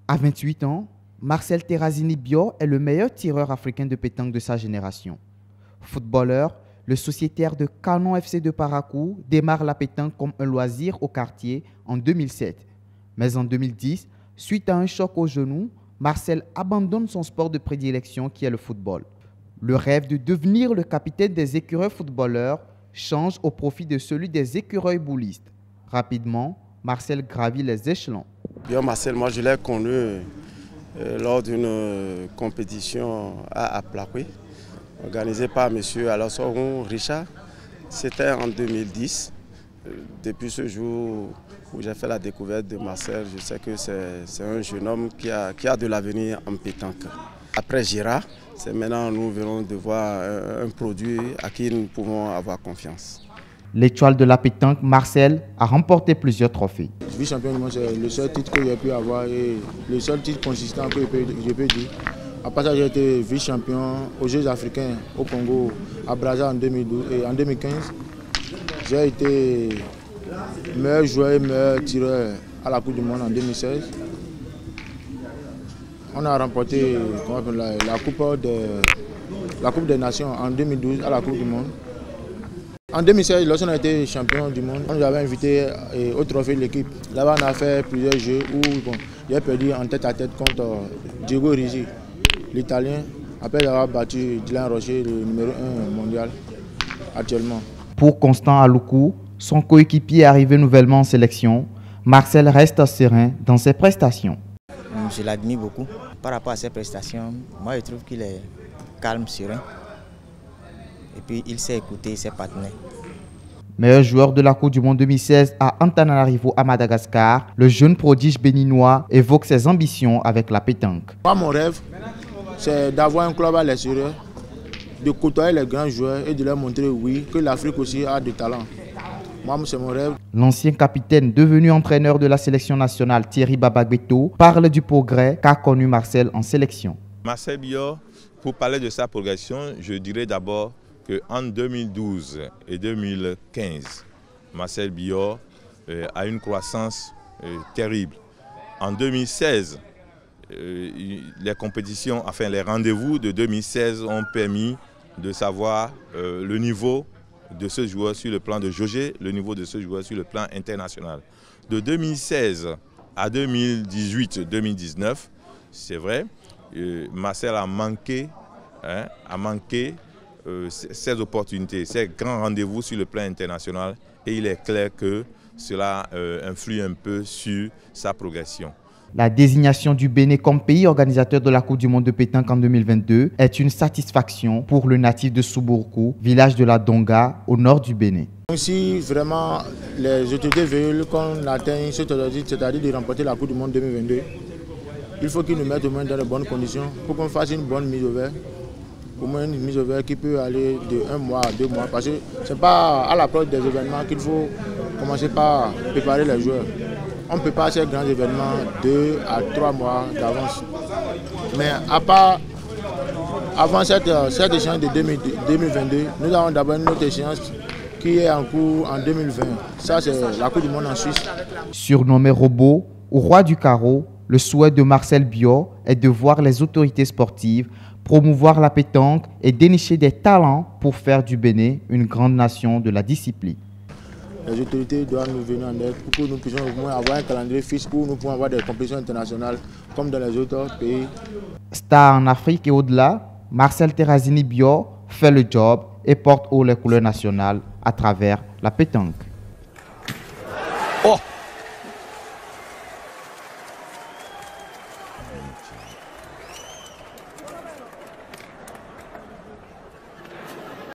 À 28 ans, Marcel Terrazini Bio est le meilleur tireur africain de pétanque de sa génération. Footballeur, le sociétaire de Canon FC de Parakou démarre la pétanque comme un loisir au quartier en 2007. Mais en 2010, suite à un choc au genou, Marcel abandonne son sport de prédilection qui est le football. Le rêve de devenir le capitaine des écureuils footballeurs change au profit de celui des écureuils boulistes. Rapidement, Marcel gravit les échelons. Bien Marcel, moi je l'ai connu lors d'une compétition à Aplakwe, organisée par M. Alassane Richard. C'était en 2010. Depuis ce jour où j'ai fait la découverte de Marcel, je sais que c'est un jeune homme qui a de l'avenir en pétanque. Après Gérard, c'est maintenant nous venons de voir un produit à qui nous pouvons avoir confiance. L'étoile de la pétanque, Marcel, a remporté plusieurs trophées. Vice-champion du monde, c'est le seul titre que j'ai pu avoir et le seul titre consistant que je peux dire. Après ça, j'ai été vice-champion aux Jeux africains au Congo, à Brazzaville en 2012 et en 2015. J'ai été meilleur joueur et meilleur tireur à la Coupe du Monde en 2016. On a remporté la Coupe des Nations en 2012 à la Coupe du Monde. En 2016, lorsqu'on a été champion du monde, on nous avait invité au trophée de l'équipe. Là-bas, on a fait plusieurs jeux où j'ai perdu en tête-à-tête contre Diego Risi, l'Italien, après avoir battu Dylan Rocher, le numéro 1 mondial actuellement. Pour Constant Aloukou, son coéquipier arrivé nouvellement en sélection, Marcel reste serein dans ses prestations. Je l'admire beaucoup. Par rapport à ses prestations, moi je trouve qu'il est calme, serein. Et puis il sait écouter ses partenaires. Meilleur joueur de la Coupe du Monde 2016 à Antananarivo à Madagascar, le jeune prodige béninois évoque ses ambitions avec la pétanque. Moi, mon rêve, c'est d'avoir un club à l'extérieur, de côtoyer les grands joueurs et de leur montrer, oui, que l'Afrique aussi a du talent. Moi, c'est mon rêve. L'ancien capitaine devenu entraîneur de la sélection nationale Thierry Babagbeto parle du progrès qu'a connu Marcel en sélection. Marcel Bio, pour parler de sa progression, je dirais d'abord qu'en 2012 et 2015, Marcel Bio a une croissance terrible. En 2016, les compétitions, enfin les rendez-vous de 2016 ont permis de savoir le niveau de ce joueur sur le plan de jauger, le niveau de ce joueur sur le plan international. De 2016 à 2018-2019, c'est vrai, Marcel a manqué ces opportunités, ces grands rendez-vous sur le plan international et il est clair que cela influe un peu sur sa progression. La désignation du Bénin comme pays organisateur de la Coupe du Monde de pétanque en 2022 est une satisfaction pour le natif de Soubourkou, village de la Donga, au nord du Bénin. Si vraiment les autorités veulent qu'on atteigne cet objectif, c'est-à-dire de remporter la Coupe du Monde 2022, il faut qu'ils nous mettent au moins dans de bonnes conditions pour qu'on fasse une bonne mise au vert. Au moins une mise au vert qui peut aller de 1 mois à 2 mois. Parce que ce n'est pas à l'approche des événements qu'il faut commencer par préparer les joueurs. On peut pas ces grands événements 2 à 3 mois d'avance. Mais à part, avant cette échéance de 2022, nous avons d'abord une autre échéance qui est en cours en 2020. Ça, c'est la Coupe du Monde en Suisse. Surnommé Robot ou Roi du Carreau, le souhait de Marcel Bio est de voir les autorités sportives promouvoir la pétanque et dénicher des talents pour faire du Bénin une grande nation de la discipline. Les autorités doivent nous venir en aide pour que nous puissions au moins avoir un calendrier fixe pour nous pouvoir avoir des compétitions internationales comme dans les autres pays. Star en Afrique et au-delà, Marcel Terrazini Bio fait le job et porte haut les couleurs nationales à travers la pétanque. Oh!